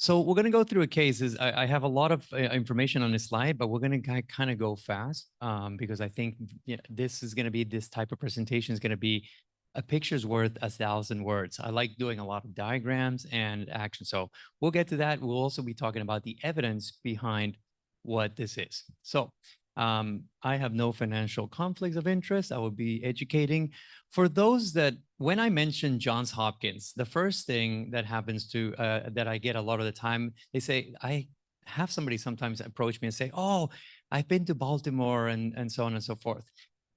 So we're going to go through a case. I have a lot of information on this slide, but we're going to kind of go fast because I think this is going to be this type of presentation is going to be a picture's worth 1,000 words. I like doing a lot of diagrams and action. So we'll get to that. We'll also be talking about the evidence behind what this is. So I have no financial conflicts of interest. I will be educating. For those that, when I mention Johns Hopkins, the first thing that happens to, that I get a lot of the time, they say, I have somebody sometimes approach me and say, oh, I've been to Baltimore and so on and so forth.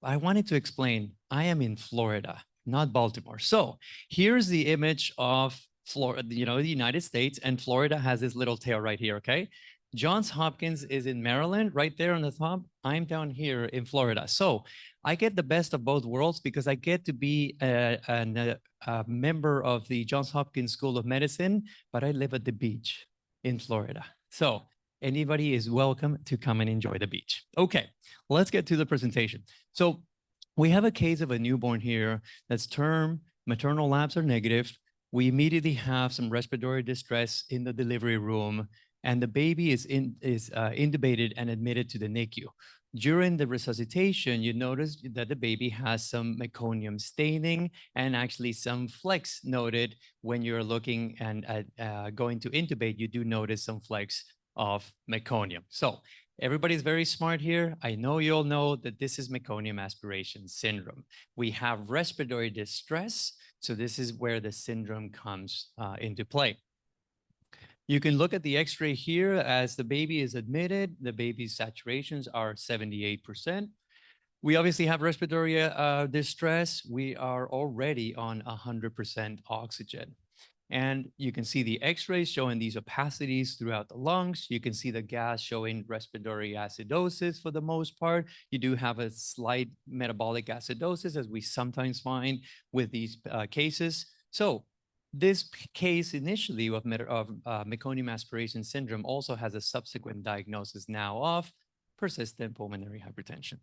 I wanted to explain, I am in Florida, not Baltimore. So here's the image of Florida, the United States, and Florida has this little tail right here, okay? Johns Hopkins is in Maryland, right there on the top. I'm down here in Florida. So I get the best of both worlds because I get to be a member of the Johns Hopkins School of Medicine, but I live at the beach in Florida. So anybody is welcome to come and enjoy the beach. Okay, let's get to the presentation. So we have a case of a newborn here that's term, maternal labs are negative. We immediately have some respiratory distress in the delivery room, and the baby is intubated and admitted to the NICU. During the resuscitation, you notice that the baby has some meconium staining and actually some flecks noted when you're looking and going to intubate, you do notice some flecks of meconium. So everybody's very smart here. I know you all know that this is meconium aspiration syndrome. We have respiratory distress. So this is where the syndrome comes into play. You can look at the x-ray here as the baby is admitted. The baby's saturations are 78%. We obviously have respiratory distress. We are already on 100% oxygen. And you can see the x-rays showing these opacities throughout the lungs. You can see the gas showing respiratory acidosis for the most part. You do have a slight metabolic acidosis, as we sometimes find with these cases. So this case initially of meconium aspiration syndrome also has a subsequent diagnosis now of persistent pulmonary hypertension.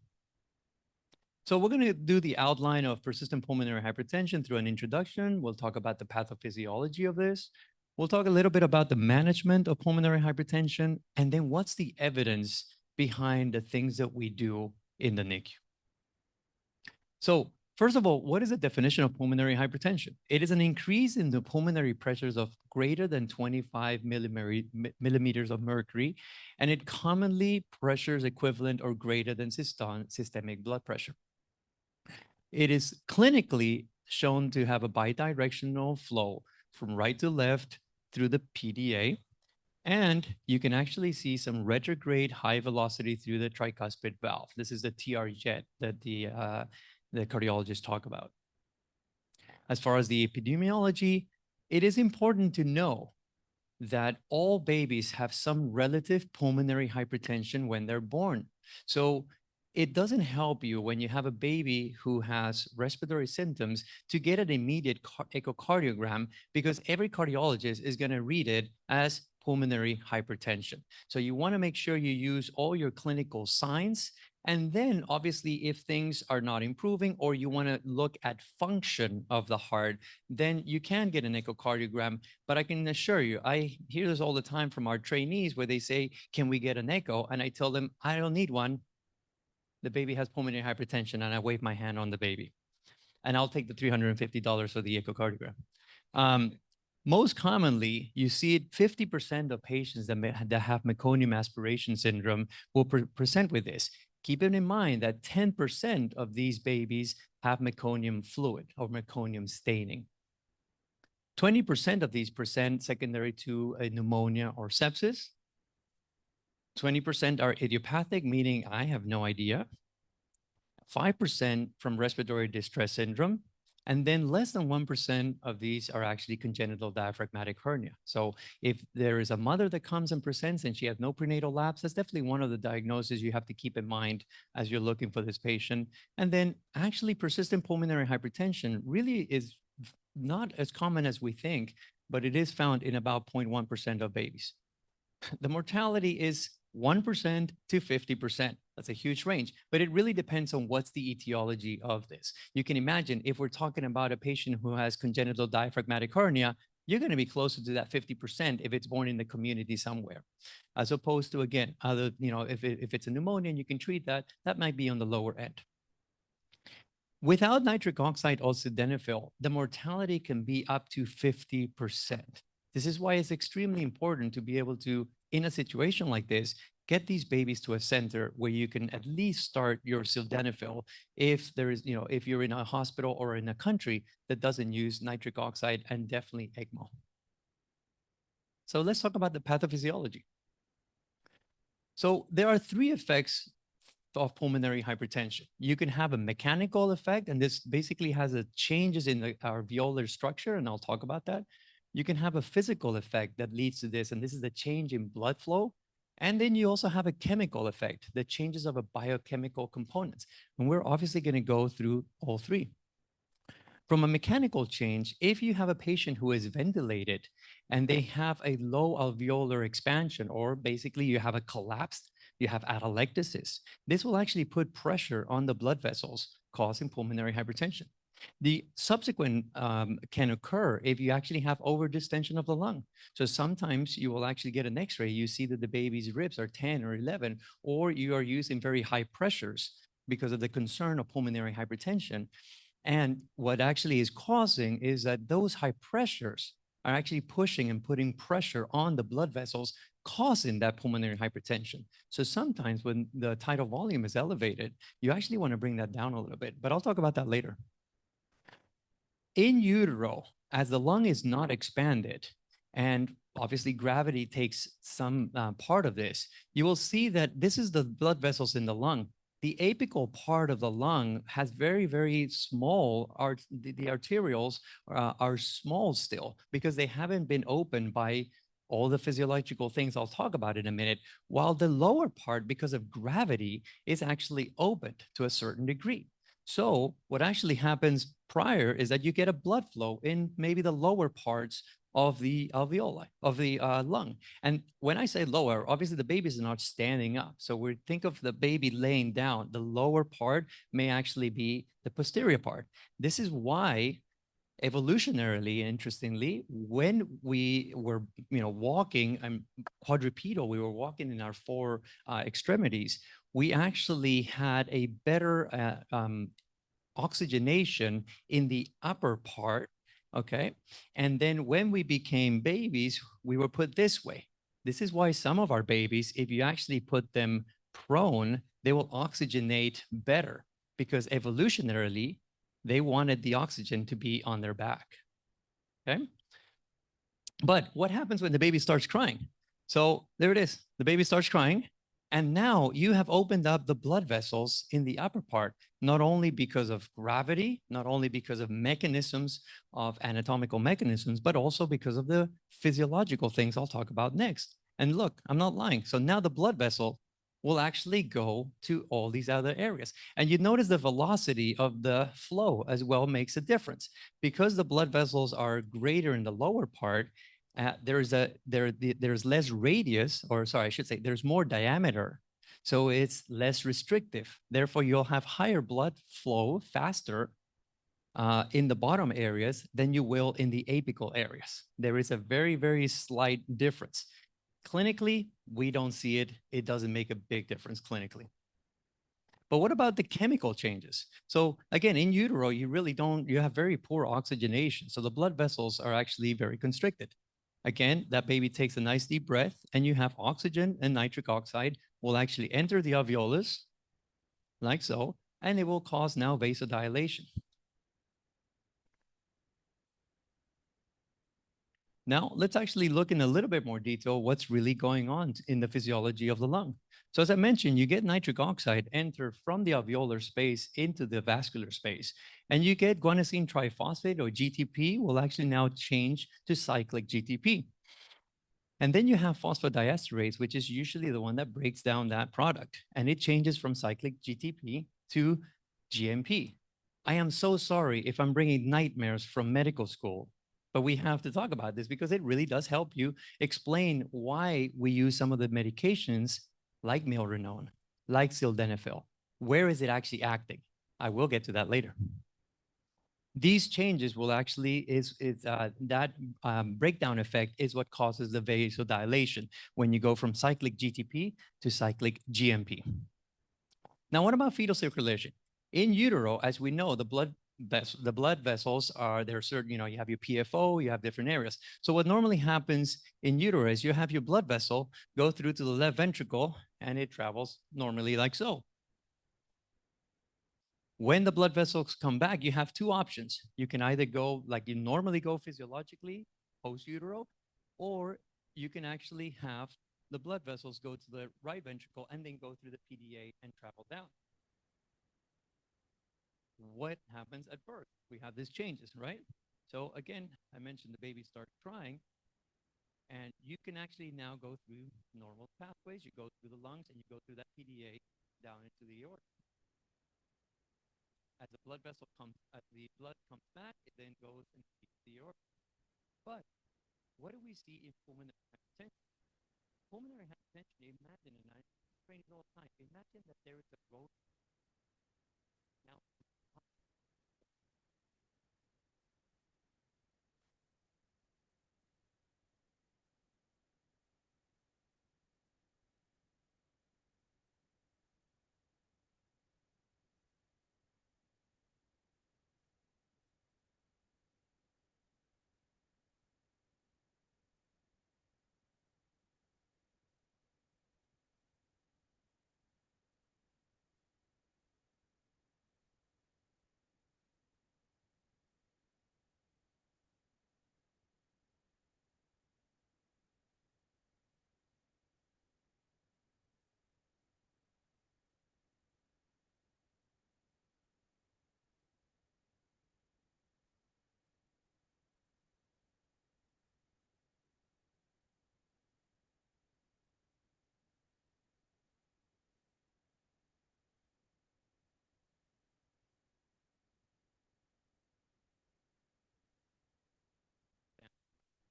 So we're going to do the outline of persistent pulmonary hypertension through an introduction. We'll talk about the pathophysiology of this. We'll talk a little bit about the management of pulmonary hypertension, and then what's the evidence behind the things that we do in the NICU. So first of all, what is the definition of pulmonary hypertension? It is an increase in the pulmonary pressures of greater than 25 millimeters of mercury, and it commonly pressures equivalent or greater than systemic blood pressure. It is clinically shown to have a bidirectional flow from right to left through the PDA, and you can actually see some retrograde high velocity through the tricuspid valve. This is the TR jet that the cardiologists talk about. As far as the epidemiology, it is important to know that all babies have some relative pulmonary hypertension when they're born. So it doesn't help you when you have a baby who has respiratory symptoms to get an immediate echocardiogram, because every cardiologist is going to read it as pulmonary hypertension. So you want to make sure you use all your clinical signs. And then obviously, if things are not improving or you want to look at function of the heart, then you can get an echocardiogram. But I can assure you, I hear this all the time from our trainees where they say, can we get an echo? And I tell them, I don't need one. The baby has pulmonary hypertension, and I wave my hand on the baby. And I'll take the $350 for the echocardiogram. Most commonly, you see it 50% of patients that have meconium aspiration syndrome will present with this. Keep it in mind that 10% of these babies have meconium fluid or meconium staining. 20% of these present secondary to a pneumonia or sepsis. 20% are idiopathic, meaning I have no idea. 5% from respiratory distress syndrome. And then less than 1% of these are actually congenital diaphragmatic hernia. So if there is a mother that comes and presents and she has no prenatal labs, that's definitely one of the diagnoses you have to keep in mind as you're looking for this patient. And then actually persistent pulmonary hypertension really is not as common as we think, but it is found in about 0.1% of babies. The mortality is 1% to 50%. That's a huge range, but it really depends on what's the etiology of this. You can imagine if we're talking about a patient who has congenital diaphragmatic hernia, you're going to be closer to that 50% if it's born in the community somewhere, as opposed to, again, other, if it's a pneumonia and you can treat that, that might be on the lower end. Without nitric oxide or sildenafil, the mortality can be up to 50%. This is why it's extremely important to be able to, in a situation like this, get these babies to a center where you can at least start your sildenafil if there is, if you're in a hospital or in a country that doesn't use nitric oxide, and definitely ECMO. So let's talk about the pathophysiology. So there are three effects of pulmonary hypertension. You can have a mechanical effect, and this basically has a changes in the alveolar structure, and I'll talk about that. You can have a physical effect that leads to this, and this is the change in blood flow. And then you also have a chemical effect, the changes of a biochemical components. And we're obviously going to go through all three. From a mechanical change, if you have a patient who is ventilated and they have a low alveolar expansion, or basically you have a collapsed, you have atelectasis, this will actually put pressure on the blood vessels, causing pulmonary hypertension. The subsequent can occur if you actually have overdistension of the lung. So sometimes you will actually get an X-ray, you see that the baby's ribs are 10 or 11, or you are using very high pressures because of the concern of pulmonary hypertension. And what actually is causing is that those high pressures are actually pushing and putting pressure on the blood vessels, causing that pulmonary hypertension. So sometimes when the tidal volume is elevated, you actually want to bring that down a little bit, but I'll talk about that later. In utero, as the lung is not expanded, and obviously gravity takes some part of this, you will see that this is the blood vessels in the lung. The apical part of the lung has very, very small, the arterioles are small still because they haven't been opened by all the physiological things I'll talk about in a minute, while the lower part, because of gravity, is actually opened to a certain degree. So what actually happens prior is that you get a blood flow in maybe the lower parts of the alveoli, of the lung. And when I say lower, obviously the baby is not standing up. So we think of the baby laying down. The lower part may actually be the posterior part. This is why evolutionarily, interestingly, when we were walking quadrupedal, we were walking in our four extremities, we actually had a better oxygenation in the upper part. Okay. And then when we became babies, we were put this way. This is why some of our babies, if you actually put them prone, they will oxygenate better, because evolutionarily, they wanted the oxygen to be on their back. Okay. But what happens when the baby starts crying? So there it is. The baby starts crying. And now you have opened up the blood vessels in the upper part, not only because of gravity, not only because of mechanisms, of anatomical mechanisms, but also because of the physiological things I'll talk about next. And look, I'm not lying. So now the blood vessel will actually go to all these other areas. And you notice the velocity of the flow as well makes a difference. Because the blood vessels are greater in the lower part, there's less radius, or sorry, I should say there's more diameter. So it's less restrictive. Therefore, you'll have higher blood flow faster in the bottom areas than you will in the apical areas. There is a very, very slight difference. Clinically, we don't see it. It doesn't make a big difference clinically. But what about the chemical changes? So again, in utero, you have very poor oxygenation. So the blood vessels are actually very constricted. Again, that baby takes a nice deep breath, and you have oxygen and nitric oxide will actually enter the alveolus, like so, and it will cause now vasodilation. Now, let's actually look in a little bit more detail what's really going on in the physiology of the lung. So as I mentioned, you get nitric oxide enter from the alveolar space into the vascular space, and you get guanosine triphosphate, or GTP, will actually now change to cyclic GTP. And then you have phosphodiesterase, which is usually the one that breaks down that product, and it changes from cyclic GTP to GMP. I am so sorry if I'm bringing nightmares from medical school, but we have to talk about this because it really does help you explain why we use some of the medications like milrinone, like sildenafil. Where is it actually acting? I will get to that later. These changes will actually is that breakdown effect is what causes the vasodilation when you go from cyclic GTP to cyclic GMP. Now, what about fetal circulation? In utero, as we know, the blood vessels are there are certain, you have your PFO, you have different areas. So what normally happens in utero is you have your blood vessel go through to the left ventricle and it travels normally like so. When the blood vessels come back, you have two options. You can either go like you normally go physiologically, post utero, or you can actually have the blood vessels go to the right ventricle and then go through the PDA and travel down. What happens at birth? We have these changes, right? So again, I mentioned the baby starts crying, and you can actually now go through normal pathways. You go through the lungs and you go through that PDA down into the aorta. As the blood comes back, it then goes and feeds the aorta. But what do we see in pulmonary hypertension? Pulmonary hypertension, imagine, and I train it all the time, imagine that there is a road. Now,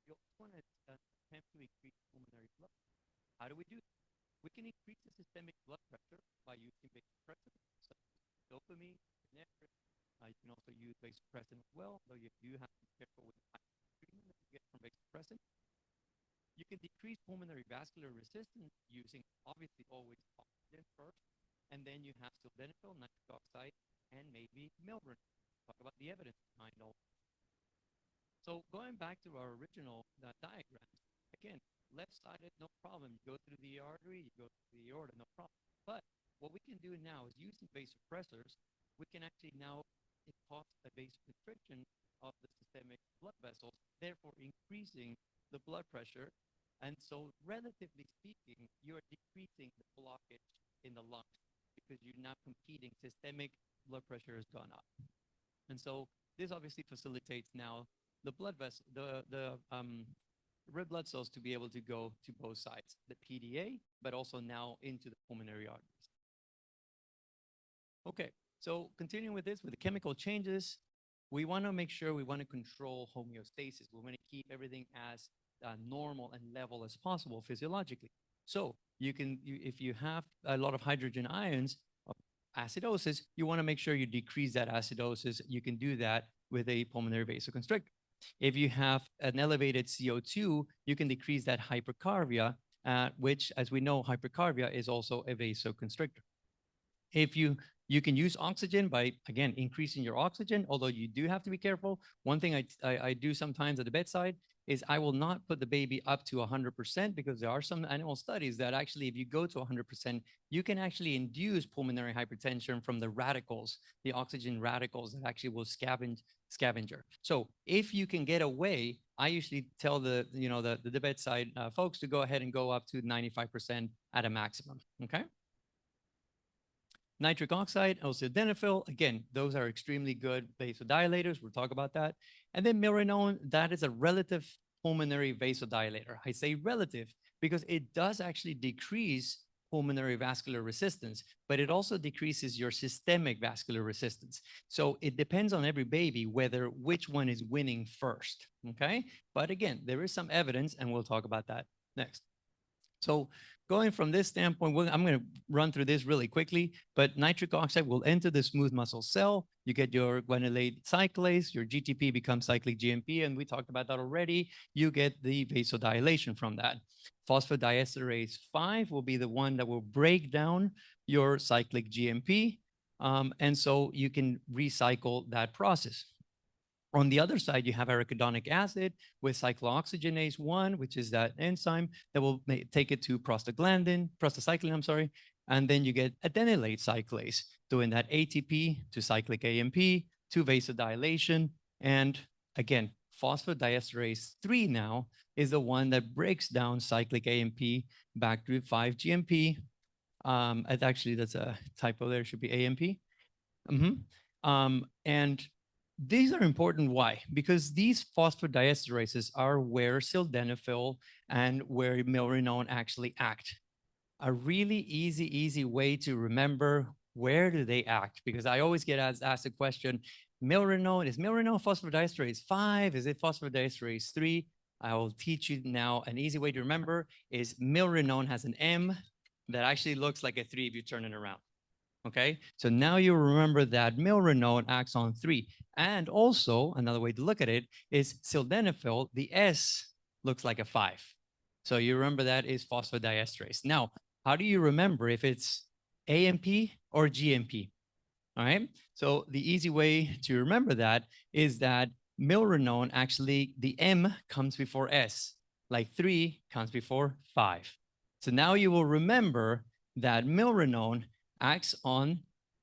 you also want to attempt to increase pulmonary blood. How do we do that? We can increase the systemic blood pressure by using vasopressors, such as dopamine, epinephrine. You can also use vasopressin as well, though you do have to be careful with the type of treatment that you get from vasopressin. You can decrease pulmonary vascular resistance using, obviously, always oxygen first, and then you have sildenafil, nitric oxide, and maybe Milburn. Talk about the evidence behind all. So going back to our original diagrams, again, left-sided, no problem. You go through the artery, you go through the aorta, no problem. But what we can do now is using vasopressors, we can actually now cause a vasoconstriction of the systemic blood vessels, therefore increasing the blood pressure. And so relatively speaking, you are decreasing the blockage in the lungs because you're now competing. Systemic blood pressure has gone up. And so this obviously facilitates now the blood vessel, the red blood cells to be able to go to both sides, the PDA, but also now into the pulmonary arteries. Okay, so continuing with this, with the chemical changes, we want to make sure we want to control homeostasis. We want to keep everything as normal and level as possible physiologically. So if you have a lot of hydrogen ions, acidosis, you want to make sure you decrease that acidosis. You can do that with a pulmonary vasoconstrictor. If you have an elevated CO2, you can decrease that hypercarbia, which, as we know, hypercarbia is also a vasoconstrictor. If you can use oxygen by, again, increasing your oxygen, although you do have to be careful. One thing I do sometimes at the bedside is I will not put the baby up to 100% because there are some animal studies that actually, if you go to 100%, you can actually induce pulmonary hypertension from the radicals, the oxygen radicals that actually will scavenger. So if you can get away, I usually tell the bedside folks to go ahead and go up to 95% at a maximum, okay? Nitric oxide, sildenafil, again, those are extremely good vasodilators. We'll talk about that. And then milrinone, that is a relative pulmonary vasodilator. I say relative because it does actually decrease pulmonary vascular resistance, but it also decreases your systemic vascular resistance. So it depends on every baby whether which one is winning first, okay? But again, there is some evidence, and we'll talk about that next. So going from this standpoint, I'm going to run through this really quickly, but nitric oxide will enter the smooth muscle cell. You get your guanylate cyclase, your GTP becomes cyclic GMP, and we talked about that already. You get the vasodilation from that. Phosphodiesterase 5 will be the one that will break down your cyclic GMP, and so you can recycle that process. On the other side, you have arachidonic acid with cyclooxygenase 1, which is that enzyme that will take it to prostacyclin, I'm sorry. And then you get adenylate cyclase doing that ATP to cyclic AMP to vasodilation. And again, phosphodiesterase 3 now is the one that breaks down cyclic AMP back to 5-GMP. Actually, that's a typo there. It should be AMP. And these are important. Why? Because these phosphodiesterases are where sildenafil and where milrinone actually act. A really easy way to remember where do they act? Because I always get asked the question, milrinone, is milrinone phosphodiesterase 5? Is it phosphodiesterase 3? I will teach you now an easy way to remember is milrinone has an M that actually looks like a 3 if you turn it around. Okay, so now you remember that milrinone acts on 3. And also, another way to look at it is sildenafil, the S looks like a 5. So you remember that is phosphodiesterase. Now, how do you remember if it's AMP or GMP? All right, so the easy way to remember that is that milrinone actually, the M comes before S, like 3 comes before 5. So now you will remember that milrinone acts on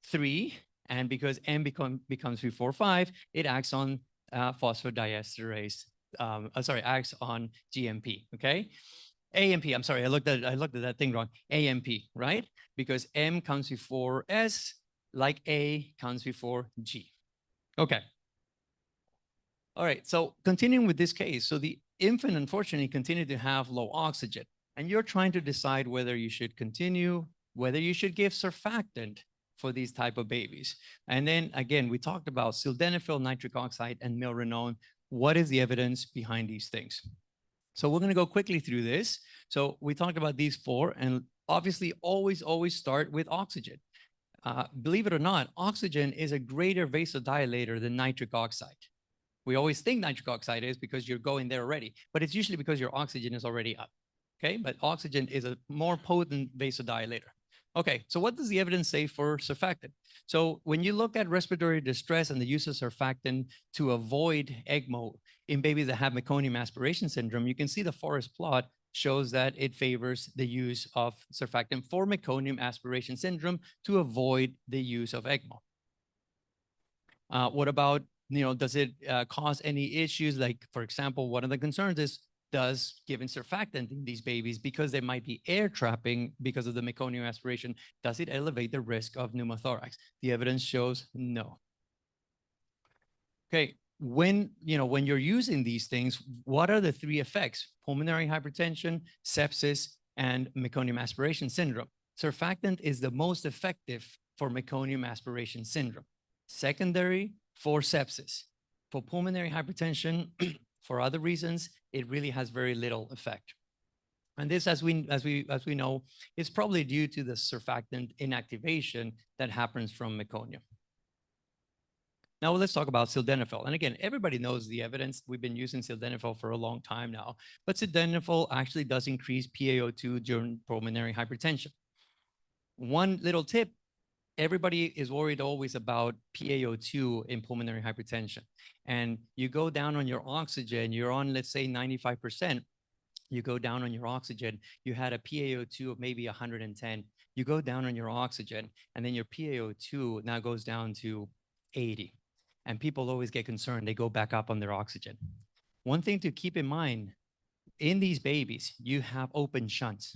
3, and because M becomes before 5, it acts on phosphodiesterase. Acts on GMP. Okay, AMP. I'm sorry, I looked at that thing wrong. AMP, right? Because M comes before S, like A comes before G. Okay. All right. So continuing with this case, so the infant unfortunately continued to have low oxygen, and you're trying to decide whether you should continue, whether you should give surfactant for these type of babies. And then again, we talked about sildenafil, nitric oxide, and milrinone. What is the evidence behind these things? So we're going to go quickly through this. So we talked about these 4, and obviously always start with oxygen. Believe it or not, oxygen is a greater vasodilator than nitric oxide. We always think nitric oxide is because you're going there already, but it's usually because your oxygen is already up. Okay, but oxygen is a more potent vasodilator. Okay, so what does the evidence say for surfactant? So when you look at respiratory distress and the use of surfactant to avoid ECMO in babies that have meconium aspiration syndrome, you can see the forest plot shows that it favors the use of surfactant for meconium aspiration syndrome to avoid the use of ECMO. What about, does it cause any issues? Like, for example, one of the concerns is, does giving surfactant in these babies, because they might be air trapping because of the meconium aspiration, does it elevate the risk of pneumothorax? The evidence shows no. Okay, when you're using these things, what are the 3 effects? Pulmonary hypertension, sepsis, and meconium aspiration syndrome. Surfactant is the most effective for meconium aspiration syndrome. Secondary for sepsis. For pulmonary hypertension, for other reasons, it really has very little effect. And this, as we know, is probably due to the surfactant inactivation that happens from meconium. Now let's talk about sildenafil. And again, everybody knows the evidence. We've been using sildenafil for a long time now, but sildenafil actually does increase PaO2 during pulmonary hypertension. One little tip, everybody is worried always about PaO2 in pulmonary hypertension. And you go down on your oxygen, you're on, let's say 95%, you go down on your oxygen, you had a PaO2 of maybe 110, you go down on your oxygen, and then your PaO2 now goes down to 80. And people always get concerned, they go back up on their oxygen. One thing to keep in mind, in these babies, you have open shunts.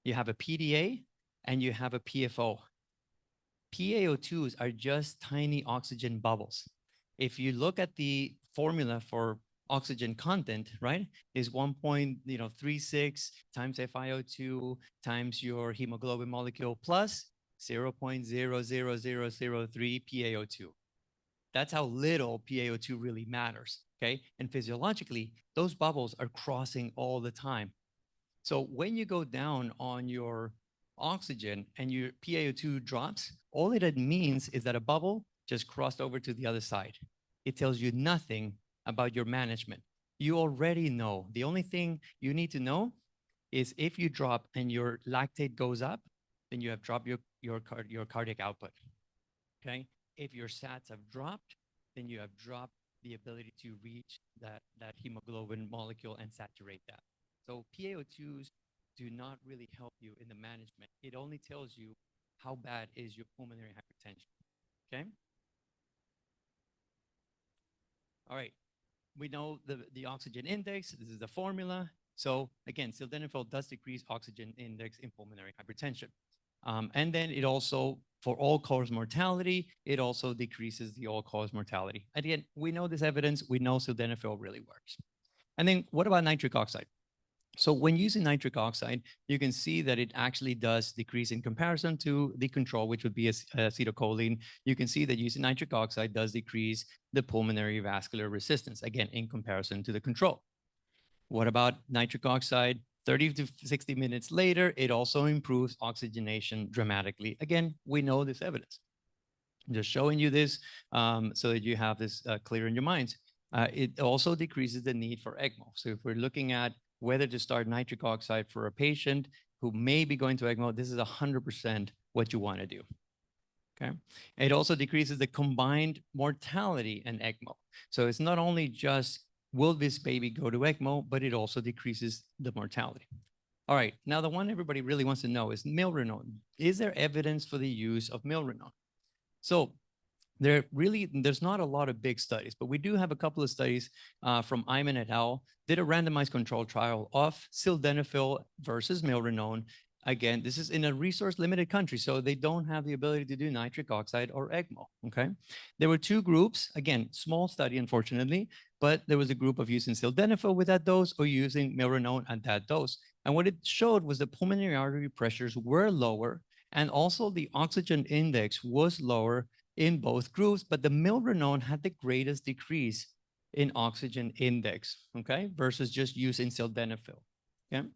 You have a PDA and you have a PFO. PaO2s are just tiny oxygen bubbles. If you look at the formula for oxygen content, right, is 1.36 times FiO2 times your hemoglobin molecule plus 0.00003 PaO2. That's how little PaO2 really matters, okay? And physiologically, those bubbles are crossing all the time. So when you go down on your oxygen and your PaO2 drops, all it means is that a bubble just crossed over to the other side. It tells you nothing about your management. You already know. The only thing you need to know is if you drop and your lactate goes up, then you have dropped your cardiac output. Okay. If your sats have dropped, then you have dropped the ability to reach that hemoglobin molecule and saturate that. So PaO2s do not really help you in the management. It only tells you how bad is your pulmonary hypertension. Okay. All right. We know the oxygen index. This is the formula. So again, sildenafil does decrease oxygen index in pulmonary hypertension. And then it also, for all-cause mortality, it also decreases the all-cause mortality. Again, we know this evidence. We know sildenafil really works. And then what about nitric oxide? So when using nitric oxide, you can see that it actually does decrease in comparison to the control, which would be acetylcholine. You can see that using nitric oxide does decrease the pulmonary vascular resistance, again, in comparison to the control. What about nitric oxide? 30 to 60 minutes later, it also improves oxygenation dramatically. Again, we know this evidence. I'm just showing you this so that you have this clear in your minds. It also decreases the need for ECMO. So if we're looking at whether to start nitric oxide for a patient who may be going to ECMO, this is 100% what you want to do. Okay. It also decreases the combined mortality in ECMO. So it's not only just will this baby go to ECMO, but it also decreases the mortality. All right. Now, the one everybody really wants to know is milrinone. Is there evidence for the use of milrinone? So there's not a lot of big studies, but we do have a couple of studies from Iman et al. Did a randomized control trial of sildenafil versus milrinone. Again, this is in a resource-limited country, so they don't have the ability to do nitric oxide or ECMO, okay? There were two groups, again, small study, unfortunately, but there was a group of using sildenafil with that dose or using milrinone at that dose. And what it showed was the pulmonary artery pressures were lower, and also the oxygen index was lower in both groups, but the milrinone had the greatest decrease in oxygen index, okay, versus just using sildenafil, okay?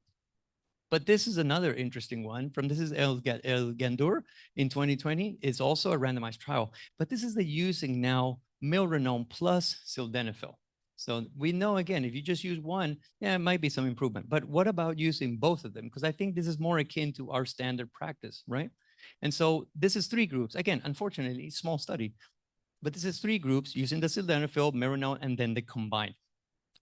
But this is another interesting one from this is El Gandour in 2020. It's also a randomized trial, but this is the using now milrinone plus sildenafil. So we know, again, if you just use one, yeah, it might be some improvement. But what about using both of them? Because I think this is more akin to our standard practice, right? And so this is three groups. Again, unfortunately, small study, but this is three groups using the sildenafil, milrinone, and then the combined.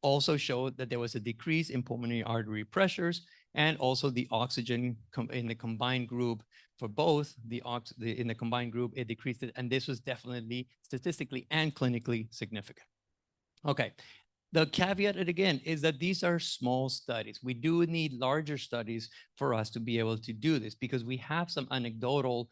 Also showed that there was a decrease in pulmonary artery pressures and also the oxygen in the combined group for both in the combined group, it decreased it. And this was definitely statistically and clinically significant. Okay, the caveat, again, is that these are small studies. We do need larger studies for us to be able to do this because we have some anecdotal,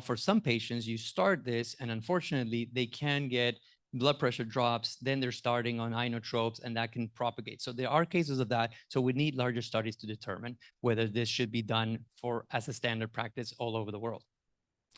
for some patients, you start this and unfortunately they can get blood pressure drops, then they're starting on inotropes and that can propagate. So there are cases of that. So we need larger studies to determine whether this should be done as a standard practice all over the world.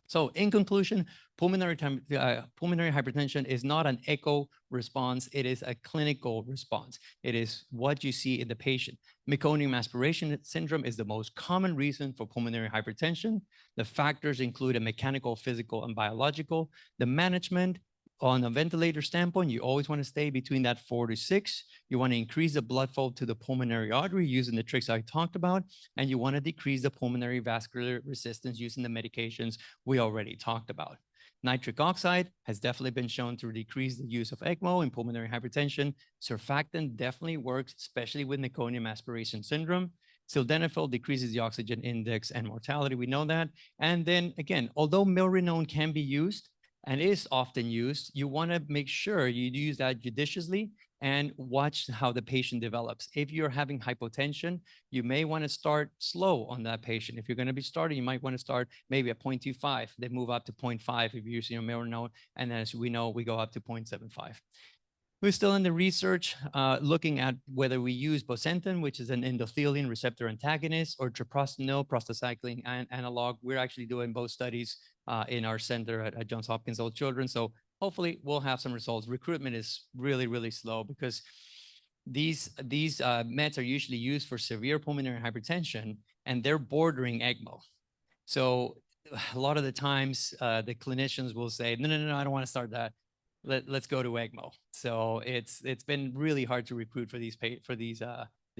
So in conclusion, pulmonary hypertension is not an echo response. It is a clinical response. It is what you see in the patient. Meconium aspiration syndrome is the most common reason for pulmonary hypertension. The factors include a mechanical, physical, and biological. The management on a ventilator standpoint, you always want to stay between that 4 to 6. You want to increase the blood flow to the pulmonary artery using the tricks I talked about, and you want to decrease the pulmonary vascular resistance using the medications we already talked about. Nitric oxide has definitely been shown to decrease the use of ECMO in pulmonary hypertension. Surfactant definitely works, especially with meconium aspiration syndrome. Sildenafil decreases the oxygen index and mortality. We know that. And then again, although milrinone can be used, and is often used, you want to make sure you use that judiciously and watch how the patient develops. If you're having hypotension, you may want to start slow on that patient. If you're going to be starting, you might want to start maybe at 0.25, then move up to 0.5 if you're using your milrinone, and then as we know, we go up to 0.75. We're still in the research looking at whether we use bosentan, which is an endothelin receptor antagonist, or treprostinil, prostacyclin analog. We're actually doing both studies in our center at Johns Hopkins Old Children. So hopefully we'll have some results. Recruitment is really, really slow because these meds are usually used for severe pulmonary hypertension, and they're bordering ECMO. So a lot of the times, the clinicians will say, no, no, no, no, I don't want to start that. Let's go to ECMO. So it's been really hard to recruit for these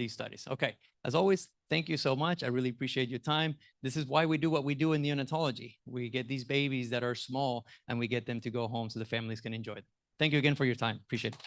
studies. Okay, as always, thank you so much. I really appreciate your time. This is why we do what we do in neonatology. We get these babies that are small and we get them to go home so the families can enjoy them. Thank you again for your time. Appreciate it.